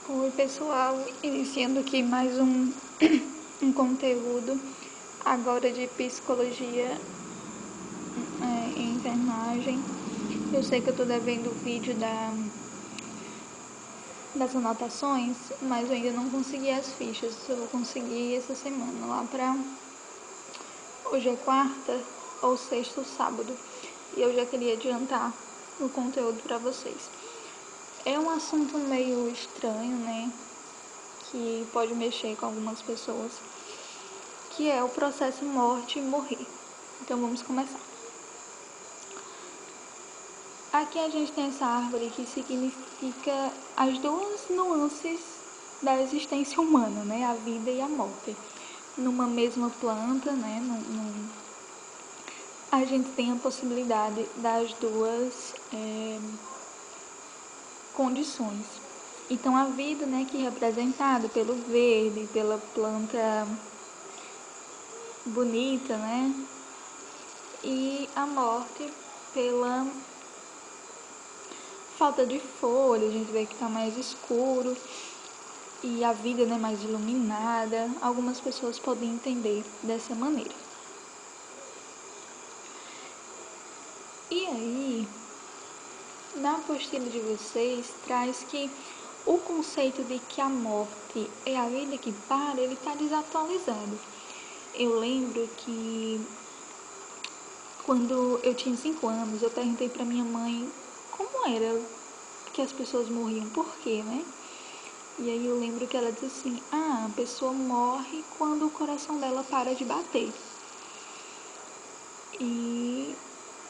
Oi pessoal, iniciando aqui mais um conteúdo agora de psicologia em enfermagem. Eu sei que eu tô devendo o vídeo das anotações, mas eu ainda não consegui as fichas. Eu vou conseguir essa semana, lá pra hoje é quarta ou sexta ou sábado. E eu já queria adiantar o conteúdo para vocês. É um assunto meio estranho, né? Que pode mexer com algumas pessoas, que é o processo morte e morrer. Então vamos começar. Aqui a gente tem essa árvore que significa as duas nuances da existência humana, né? A vida e a morte. Numa mesma planta, né? A gente tem a possibilidade das duas condições. Então a vida, né, que é representada pelo verde, pela planta bonita, né? E a morte pela falta de folha, a gente vê que tá mais escuro e a vida, né, mais iluminada. Algumas pessoas podem entender dessa maneira. E aí, na apostila de vocês, traz que o conceito de que a morte é a vida que para, ele está desatualizado. Eu lembro que quando eu tinha 5 anos, eu perguntei para minha mãe como era que as pessoas morriam, por quê, né? E aí eu lembro que ela disse assim, a pessoa morre quando o coração dela para de bater. E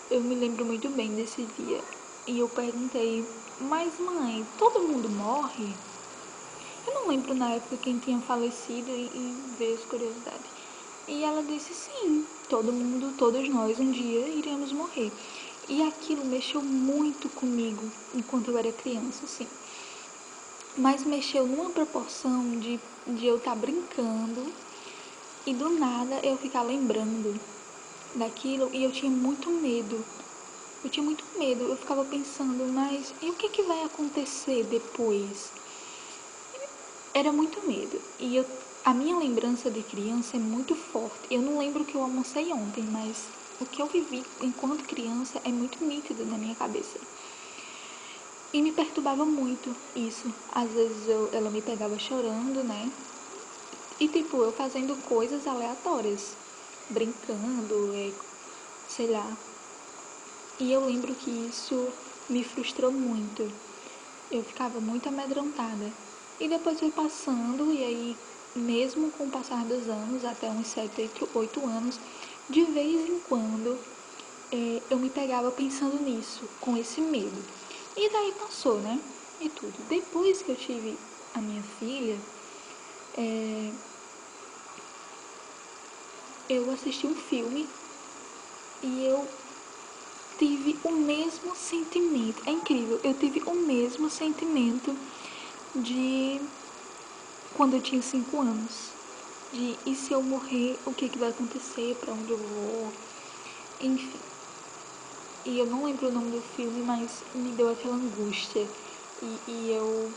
eu me lembro muito bem desse dia. E eu perguntei, mas mãe, todo mundo morre? Eu não lembro na época quem tinha falecido e veio as curiosidades. E ela disse, sim, todo mundo, todos nós um dia iremos morrer. E aquilo mexeu muito comigo enquanto eu era criança, assim. Mas mexeu numa proporção de eu estar brincando e do nada eu ficar lembrando daquilo e eu tinha muito medo. Eu tinha muito medo, eu ficava pensando, mas e o que vai acontecer depois? Era muito medo. E a minha lembrança de criança é muito forte. Eu não lembro o que eu almocei ontem, mas o que eu vivi enquanto criança é muito nítido na minha cabeça. E me perturbava muito isso. Às vezes ela me pegava chorando, né? E tipo, eu fazendo coisas aleatórias, brincando, sei lá. E eu lembro que isso me frustrou muito. Eu ficava muito amedrontada. E depois foi passando, e aí, mesmo com o passar dos anos, até uns 7, 8 anos, de vez em quando, eu me pegava pensando nisso, com esse medo. E daí passou, né? E tudo. Depois que eu tive a minha filha, eu assisti um filme e eu tive o mesmo sentimento. É incrível, eu tive o mesmo sentimento de quando eu tinha 5 anos. De e se eu morrer, o que vai acontecer, pra onde eu vou, enfim. E eu não lembro o nome do filme, mas me deu aquela angústia. E eu.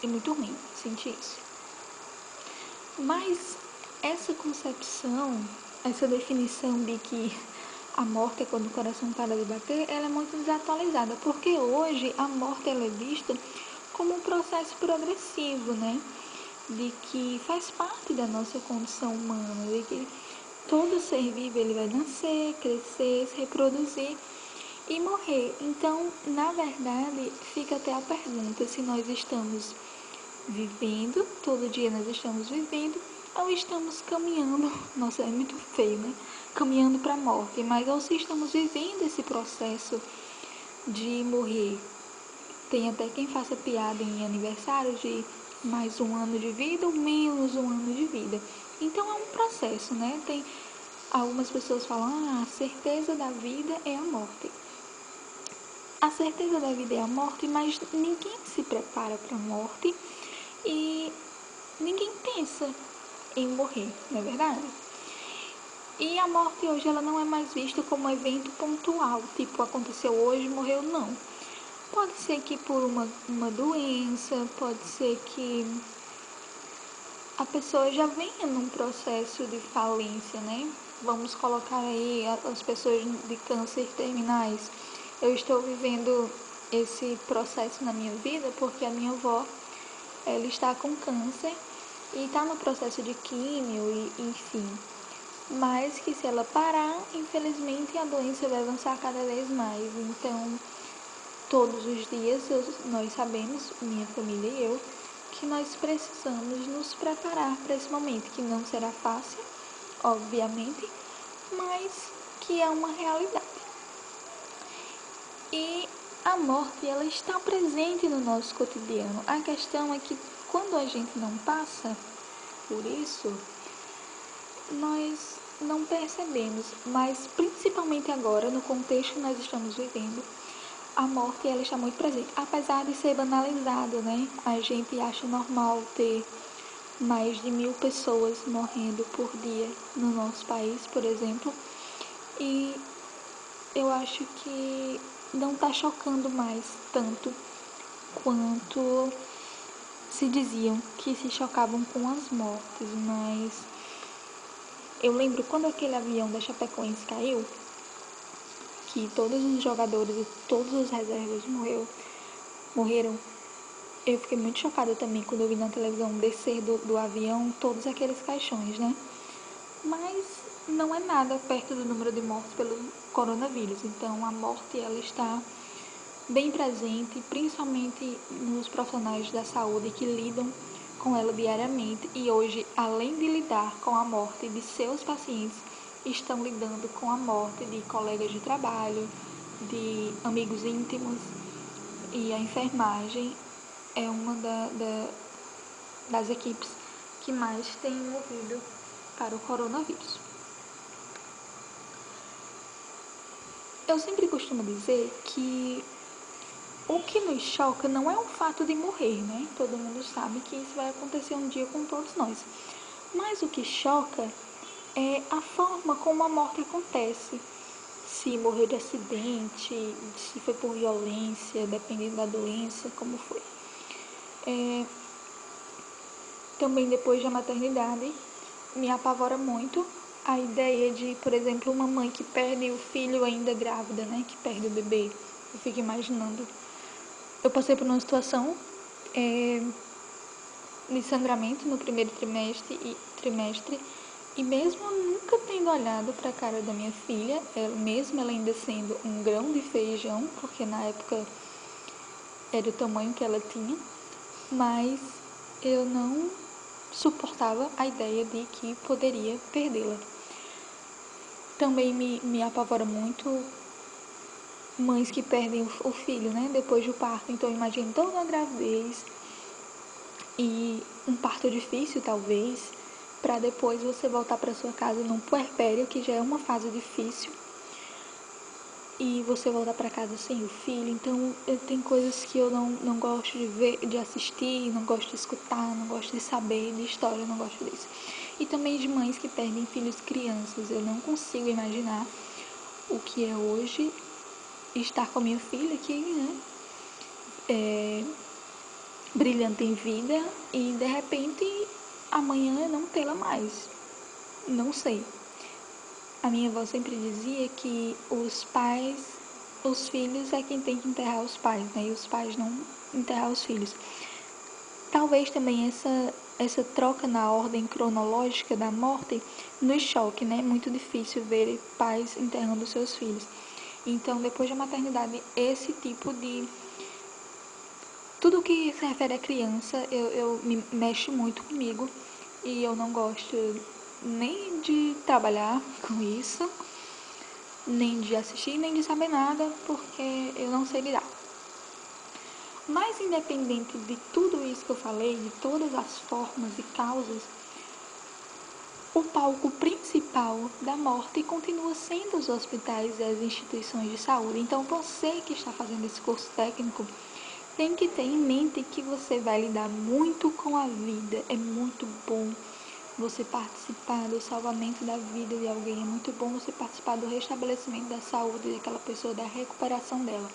É muito ruim sentir isso. Mas essa concepção, essa definição de que a morte é quando o coração para de bater, ela é muito desatualizada, porque hoje a morte ela é vista como um processo progressivo, né? De que faz parte da nossa condição humana, de que todo ser vivo ele vai nascer, crescer, se reproduzir e morrer. Então, na verdade, fica até a pergunta se nós estamos vivendo, todo dia nós estamos vivendo, ou estamos caminhando, nossa, é muito feio, né? Caminhando para a morte, mas ou se estamos vivendo esse processo de morrer. Tem até quem faça piada em aniversário de mais um ano de vida ou menos um ano de vida. Então é um processo, né? Tem algumas pessoas falam, a certeza da vida é a morte. A certeza da vida é a morte, mas ninguém se prepara para a morte e ninguém pensa em morrer, não é verdade? E a morte hoje ela não é mais vista como um evento pontual, tipo aconteceu hoje, morreu, não. Pode ser que por uma doença, pode ser que a pessoa já venha num processo de falência, né? Vamos colocar aí as pessoas de câncer terminais. Eu estou vivendo esse processo na minha vida porque a minha avó, ela está com câncer e está no processo de químio e enfim. Mas que se ela parar, infelizmente a doença vai avançar cada vez mais. Então, todos os dias nós sabemos, minha família e eu, que nós precisamos nos preparar para esse momento, que não será fácil, obviamente, mas que é uma realidade. E a morte, ela está presente no nosso cotidiano. A questão é que quando a gente não passa por isso, nós não percebemos, mas principalmente agora, no contexto que nós estamos vivendo, a morte ela está muito presente, apesar de ser banalizado, né? A gente acha normal ter mais de 1.000 pessoas morrendo por dia no nosso país, por exemplo, e eu acho que não está chocando mais tanto quanto se diziam que se chocavam com as mortes, mas eu lembro quando aquele avião da Chapecoense caiu, que todos os jogadores e todos os reservas morreram. Eu fiquei muito chocada também quando eu vi na televisão descer do avião todos aqueles caixões, né? Mas não é nada perto do número de mortes pelo coronavírus. Então a morte ela está bem presente, principalmente nos profissionais da saúde que lidam com ela diariamente e hoje, além de lidar com a morte de seus pacientes, estão lidando com a morte de colegas de trabalho, de amigos íntimos, e a enfermagem é uma das equipes que mais tem morrido para o coronavírus. Eu sempre costumo dizer que o que nos choca não é o fato de morrer, né? Todo mundo sabe que isso vai acontecer um dia com todos nós. Mas o que choca é a forma como a morte acontece. Se morreu de acidente, se foi por violência, dependendo da doença, como foi. Também depois da maternidade, me apavora muito a ideia de, por exemplo, uma mãe que perde o filho ainda grávida, né? Que perde o bebê. Eu fico imaginando. Eu passei por uma situação de sangramento no primeiro trimestre e mesmo nunca tendo olhado para a cara da minha filha, mesmo ela ainda sendo um grão de feijão, porque na época era o tamanho que ela tinha, mas eu não suportava a ideia de que poderia perdê-la. Também me apavora muito mães que perdem o filho, né, depois do parto. Então imagine toda a gravidez e um parto difícil talvez, para depois você voltar para sua casa num puerpério, que já é uma fase difícil, e você voltar para casa sem o filho. Então tem coisas que eu não gosto de ver, de assistir, não gosto de escutar, não gosto de saber de história, não gosto disso. E também de mães que perdem filhos crianças. Eu não consigo imaginar o que é hoje estar com a minha filha que, né, brilhante em vida e de repente amanhã não tê-la mais. Não sei. A minha avó sempre dizia que os filhos é quem tem que enterrar os pais, né? E os pais não enterrar os filhos. Talvez também essa troca na ordem cronológica da morte nos choque, né? Muito difícil ver pais enterrando seus filhos. Então, depois da maternidade, esse tipo de... Tudo que se refere à criança, eu me mexe muito comigo e eu não gosto nem de trabalhar com isso, nem de assistir, nem de saber nada, porque eu não sei lidar. Mas independente de tudo isso que eu falei, de todas as formas e causas, o palco principal da morte continua sendo os hospitais e as instituições de saúde. Então você que está fazendo esse curso técnico tem que ter em mente que você vai lidar muito com a vida. É muito bom você participar do salvamento da vida de alguém. É muito bom você participar do restabelecimento da saúde daquela pessoa, da recuperação dela.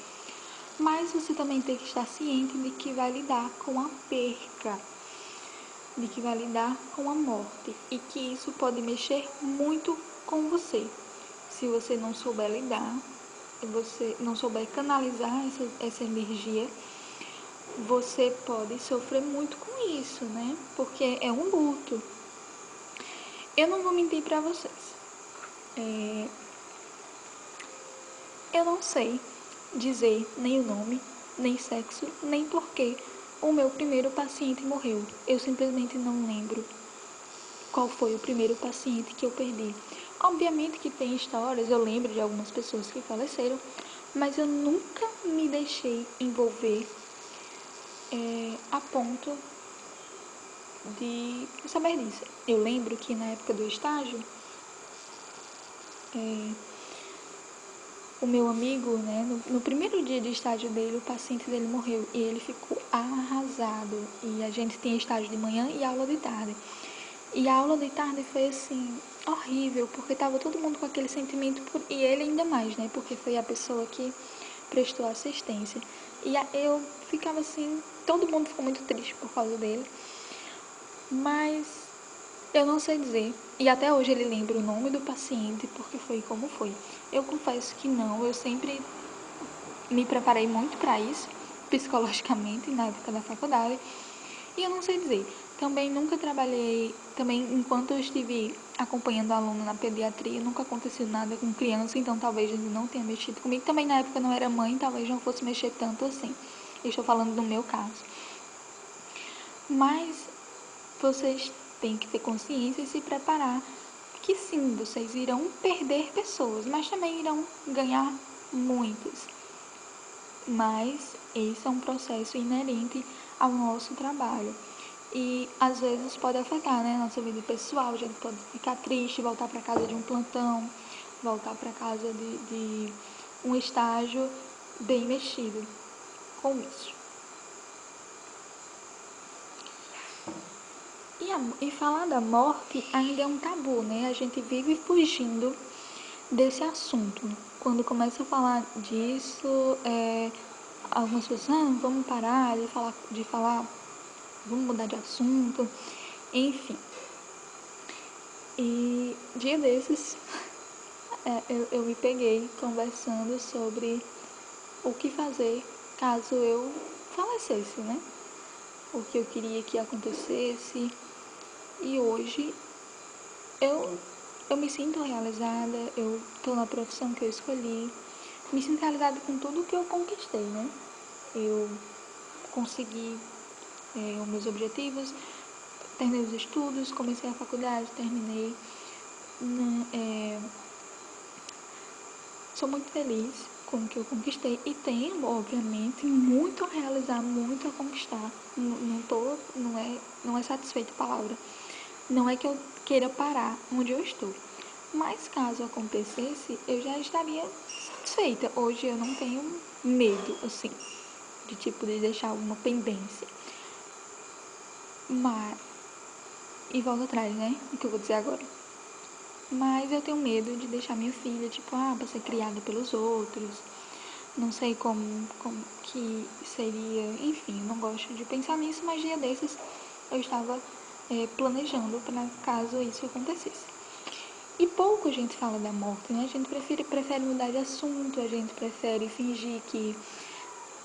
Mas você também tem que estar ciente de que vai lidar com a perca, de que vai lidar com a morte e que isso pode mexer muito com você. Se você não souber lidar, se você não souber canalizar essa energia, você pode sofrer muito com isso, né? Porque é um luto. Eu não vou mentir pra vocês. Eu não sei dizer nem o nome, nem sexo, nem porquê o meu primeiro paciente morreu. Eu simplesmente não lembro qual foi o primeiro paciente que eu perdi. Obviamente que tem histórias, eu lembro de algumas pessoas que faleceram, mas eu nunca me deixei envolver a ponto de saber disso. Eu lembro que na época do estágio, o meu amigo, né, no primeiro dia de estágio dele, o paciente dele morreu e ele ficou arrasado. E a gente tinha estágio de manhã e aula de tarde. E a aula de tarde foi assim, horrível, porque tava todo mundo com aquele sentimento, e ele ainda mais, né, porque foi a pessoa que prestou assistência. E eu ficava assim, todo mundo ficou muito triste por causa dele. Mas eu não sei dizer. E até hoje ele lembra o nome do paciente, porque foi como foi. Eu confesso que não, eu sempre me preparei muito para isso, psicologicamente, na época da faculdade. E eu não sei dizer. Também nunca trabalhei, também enquanto eu estive acompanhando aluno na pediatria, nunca aconteceu nada com criança, então talvez ele não tenha mexido comigo. Também na época eu não era mãe, talvez não fosse mexer tanto assim. Eu estou falando do meu caso. Mas vocês têm que ter consciência e se preparar que sim, vocês irão perder pessoas, mas também irão ganhar muitas. Mas esse é um processo inerente ao nosso trabalho. E às vezes pode afetar, né, nossa vida pessoal, a gente pode ficar triste, voltar para casa de um plantão, voltar para casa de um estágio bem mexido com isso. E falar da morte ainda é um tabu, né? A gente vive fugindo desse assunto. Quando começa a falar disso, algumas pessoas, vamos parar de falar, vamos mudar de assunto, enfim. E dia desses, eu me peguei conversando sobre o que fazer caso eu falecesse, né? O que eu queria que acontecesse. E hoje eu, eu me sinto realizada, eu estou na profissão que eu escolhi, me sinto realizada com tudo que eu conquistei, né? Eu consegui os meus objetivos, terminei os estudos, comecei a faculdade, terminei. Sou muito feliz com o que eu conquistei e tenho, obviamente, muito a realizar, muito a conquistar. Não é satisfeita a palavra. Não é que eu queira parar onde eu estou. Mas caso acontecesse, eu já estaria satisfeita. Hoje eu não tenho medo, assim, de deixar alguma pendência. Mas, e volto atrás, né? O que eu vou dizer agora. Mas eu tenho medo de deixar minha filha, pra ser criada pelos outros. Não sei como que seria, enfim, não gosto de pensar nisso, mas dia desses eu estava planejando para caso isso acontecesse. E pouco a gente fala da morte, né? A gente prefere mudar de assunto, a gente prefere fingir que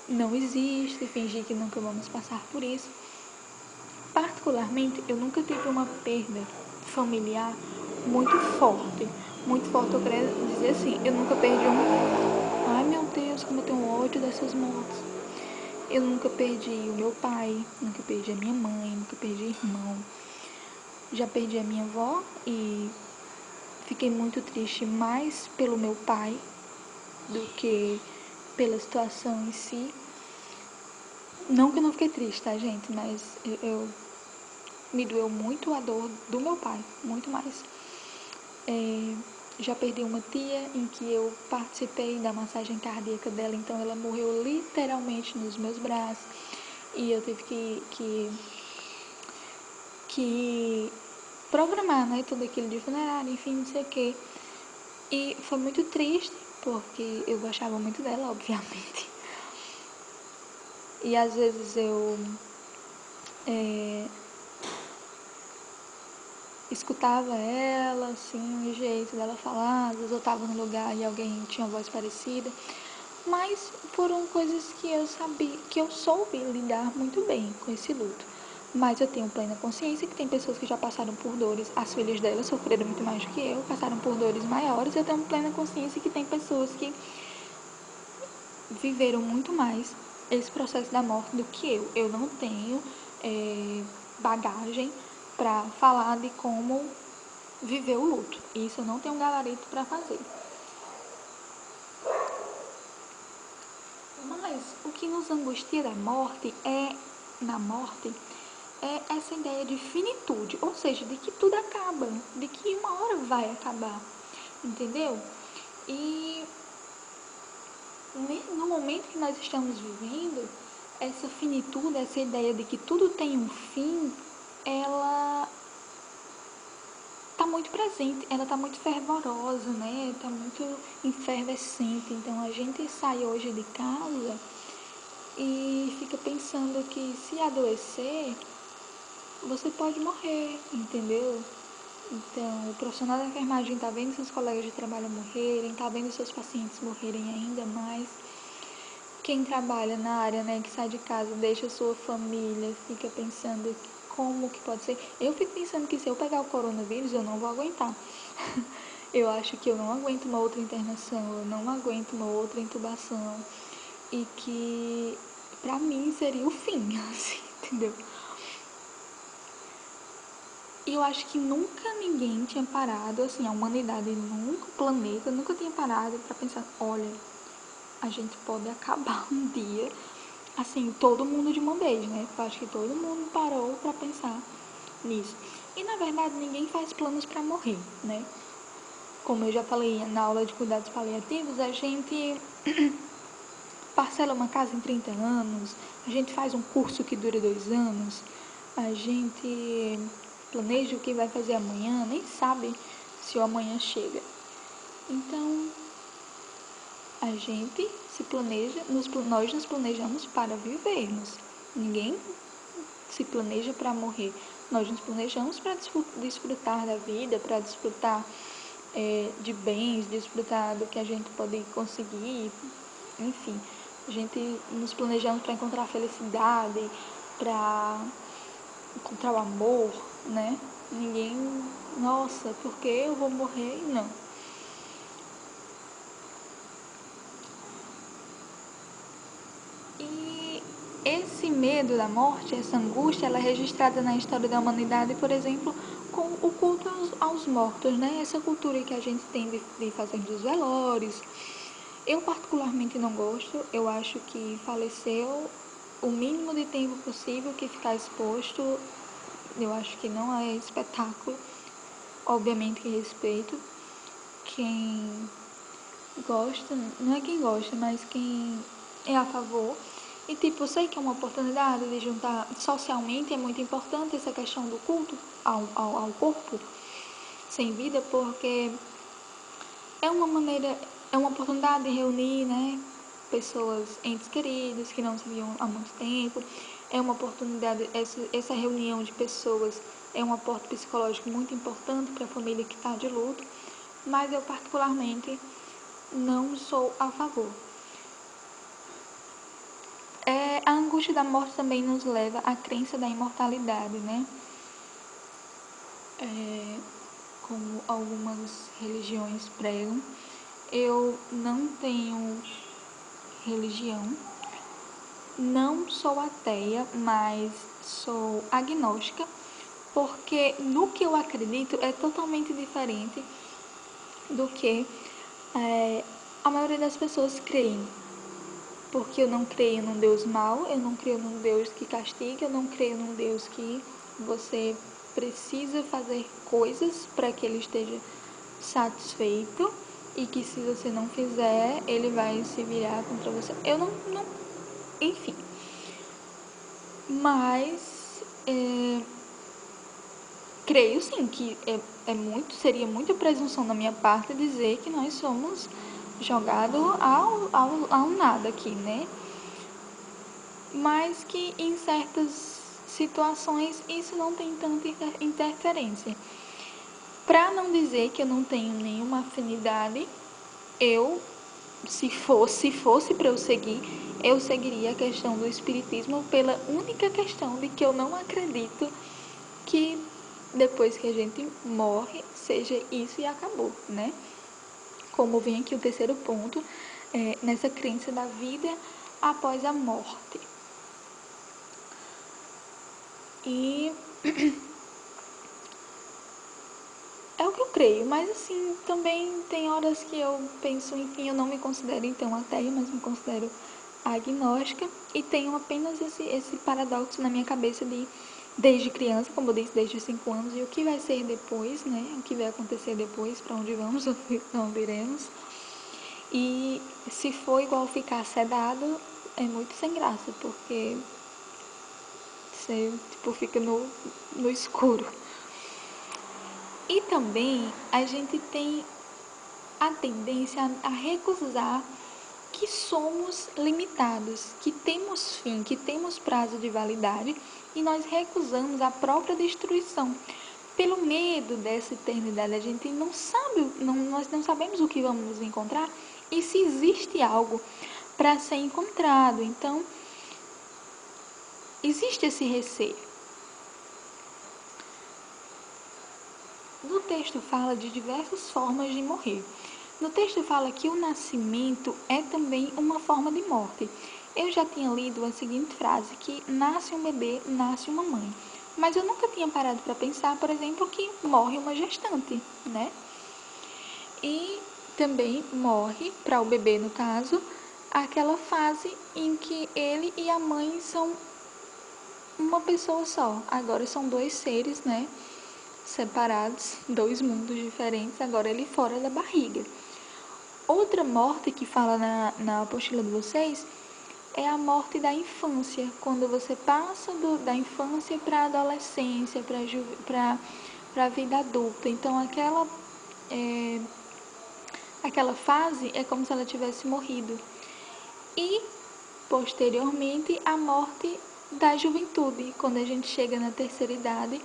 não existe, fingir que nunca vamos passar por isso. Particularmente, eu nunca tive uma perda familiar muito forte. Muito forte, eu queria dizer assim, eu nunca perdi um... Ai, meu Deus, como eu tenho ódio dessas mortes. Eu nunca perdi o meu pai, nunca perdi a minha mãe, nunca perdi irmão. Já perdi a minha avó e fiquei muito triste mais pelo meu pai do que pela situação em si. Não que eu não fiquei triste, tá, gente? Mas me doeu muito a dor do meu pai, muito mais. Já perdi uma tia em que eu participei da massagem cardíaca dela, então ela morreu literalmente nos meus braços e eu tive que programar, né, tudo aquilo de funerária, enfim, não sei o que. E foi muito triste, porque eu gostava muito dela, obviamente. E às vezes eu escutava ela, assim, o jeito dela falar, às vezes eu tava no lugar e alguém tinha uma voz parecida, mas foram coisas que eu sabia, que eu soube lidar muito bem com esse luto. Mas eu tenho plena consciência que tem pessoas que já passaram por dores, as filhas delas sofreram muito mais do que eu, passaram por dores maiores, eu tenho plena consciência que tem pessoas que viveram muito mais esse processo da morte do que eu. Eu não tenho bagagem para falar de como viver o luto. Isso eu não tenho um gabarito para fazer. Mas o que nos angustia na morte, é essa ideia de finitude, ou seja, de que tudo acaba, de que uma hora vai acabar, entendeu? E no momento que nós estamos vivendo, essa finitude, essa ideia de que tudo tem um fim, ela está muito presente, ela está muito fervorosa, né? Está muito efervescente. Então a gente sai hoje de casa e fica pensando que se adoecer, você pode morrer, entendeu? Então, o profissional da enfermagem está vendo seus colegas de trabalho morrerem, está vendo seus pacientes morrerem ainda mais. Quem trabalha na área, né, que sai de casa, deixa sua família, fica pensando como que pode ser. Eu fico pensando que se eu pegar o coronavírus, eu não vou aguentar. Eu acho que eu não aguento uma outra internação, eu não aguento uma outra intubação. E que, pra mim, seria o fim, assim, entendeu? E eu acho que nunca ninguém tinha parado, assim, a humanidade nunca, o planeta nunca tinha parado pra pensar, olha, a gente pode acabar um dia, assim, todo mundo de uma vez, né? Eu acho que todo mundo parou pra pensar nisso. E na verdade ninguém faz planos pra morrer, né? Como eu já falei na aula de cuidados paliativos, a gente parcela uma casa em 30 anos, a gente faz um curso que dura 2 anos, a gente planeja o que vai fazer amanhã, nem sabe se o amanhã chega. Então, a gente se planeja, nós nos planejamos para vivermos. Ninguém se planeja para morrer. Nós nos planejamos para desfrutar da vida, para desfrutar de bens, desfrutar do que a gente pode conseguir, enfim. A gente nos planejamos para encontrar a felicidade, para encontrar o amor, né? Ninguém, nossa, porque eu vou morrer? Não. E esse medo da morte, essa angústia, ela é registrada na história da humanidade, por exemplo, com o culto aos mortos, né? Essa cultura que a gente tem de fazer dos velórios. Eu particularmente não gosto, eu acho que faleceu o mínimo de tempo possível que ficar exposto, eu acho que não é espetáculo. Obviamente que respeito quem gosta, não é quem gosta, mas quem é a favor. E tipo, eu sei que é uma oportunidade de juntar socialmente, é muito importante essa questão do culto ao corpo sem vida, porque é uma maneira, é uma oportunidade de reunir, né, pessoas, entes queridos que não se viam há muito tempo. É uma oportunidade, essa reunião de pessoas é um aporte psicológico muito importante para a família que está de luto, mas eu particularmente não sou a favor. A angústia da morte também nos leva à crença da imortalidade, né? Como algumas religiões pregam. Eu não tenho religião, não sou ateia, mas sou agnóstica, porque no que eu acredito é totalmente diferente do que a maioria das pessoas creem. Porque eu não creio num Deus mau, eu não creio num Deus que castiga, eu não creio num Deus que você precisa fazer coisas para que ele esteja satisfeito e que se você não fizer, ele vai se virar contra você. Eu não enfim. Mas creio sim que seria muita presunção da minha parte dizer que nós somos jogados ao nada aqui, né? mas que em certas situações isso não tem tanta interferência. Para não dizer que eu não tenho nenhuma afinidade, se fosse para eu seguiria a questão do espiritismo pela única questão de que eu não acredito que depois que a gente morre seja isso e acabou, né? Como vem aqui o terceiro ponto, nessa crença da vida após a morte. E é o que eu creio, mas assim, também tem horas que eu penso, enfim, eu não me considero então ateia, mas me considero agnóstica e tenho apenas esse paradoxo na minha cabeça de, desde criança, como eu disse, desde os 5 anos, e o que vai ser depois, né? O que vai acontecer depois, para onde vamos, onde iremos. E se for igual ficar sedado, é muito sem graça, porque você tipo, fica no escuro. E também a gente tem a tendência a recusar que somos limitados, que temos fim, que temos prazo de validade e nós recusamos a própria destruição. Pelo medo dessa eternidade, a gente não sabe, nós não sabemos o que vamos encontrar e se existe algo para ser encontrado. Então, existe esse receio. No texto fala de diversas formas de morrer. No texto fala que o nascimento é também uma forma de morte. Eu já tinha lido a seguinte frase, que nasce um bebê, nasce uma mãe. Mas eu nunca tinha parado para pensar, por exemplo, que morre uma gestante, né? E também morre, para o bebê no caso, aquela fase em que ele e a mãe são uma pessoa só. Agora são dois seres, né? Separados, dois mundos diferentes, agora ele fora da barriga. Outra morte que fala na apostila de vocês é a morte da infância, quando você passa da infância para a adolescência, para a vida adulta. Então, aquela fase é como se ela tivesse morrido. E, posteriormente, a morte da juventude, quando a gente chega na terceira idade,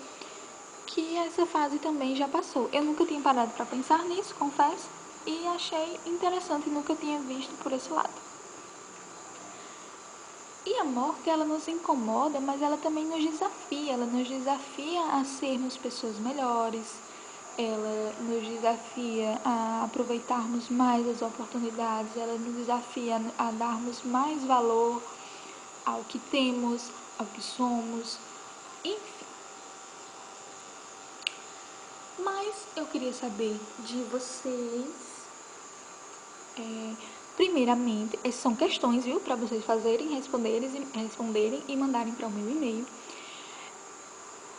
que essa fase também já passou. Eu nunca tinha parado para pensar nisso, confesso, e achei interessante, nunca tinha visto por esse lado. E a morte, ela nos incomoda, mas ela também ela nos desafia a sermos pessoas melhores, ela nos desafia a aproveitarmos mais as oportunidades, ela nos desafia a darmos mais valor ao que temos, ao que somos, enfim. Mas eu queria saber de vocês, primeiramente, essas são questões, viu, para vocês responderem e mandarem para o meu e-mail.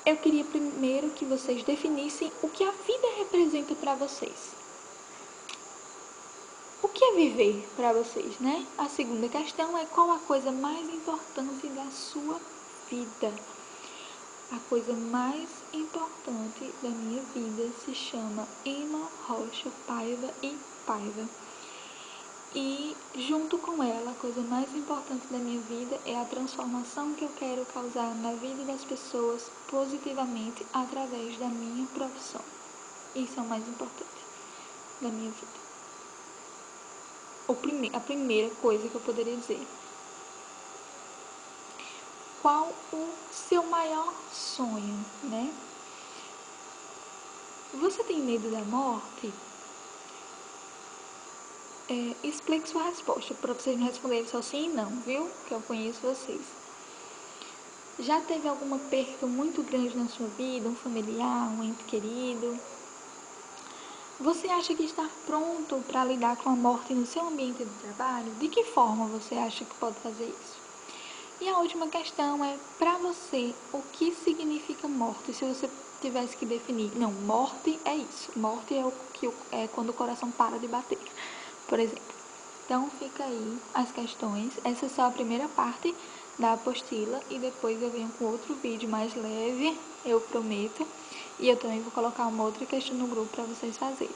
Eu queria primeiro que vocês definissem o que a vida representa para vocês. O que é viver para vocês, né? A segunda questão é qual a coisa mais importante da sua vida. A coisa mais importante da minha vida se chama Emma Rocha Paiva e Paiva. E junto com ela, a coisa mais importante da minha vida é a transformação que eu quero causar na vida das pessoas positivamente através da minha profissão. Isso é o mais importante da minha vida. A primeira coisa que eu poderia dizer. Qual o seu maior sonho, né? Você tem medo da morte? Explique sua resposta, para vocês não responderem só sim e não, viu? Que eu conheço vocês. Já teve alguma perda muito grande na sua vida, um familiar, um ente querido? Você acha que está pronto para lidar com a morte no seu ambiente de trabalho? De que forma você acha que pode fazer isso? E a última questão é, para você, o que significa morte? Se você tivesse que definir, não, morte é isso. Morte é quando o coração para de bater, por exemplo. Então, fica aí as questões. Essa é só a primeira parte da apostila e depois eu venho com outro vídeo mais leve, eu prometo. E eu também vou colocar uma outra questão no grupo para vocês fazerem.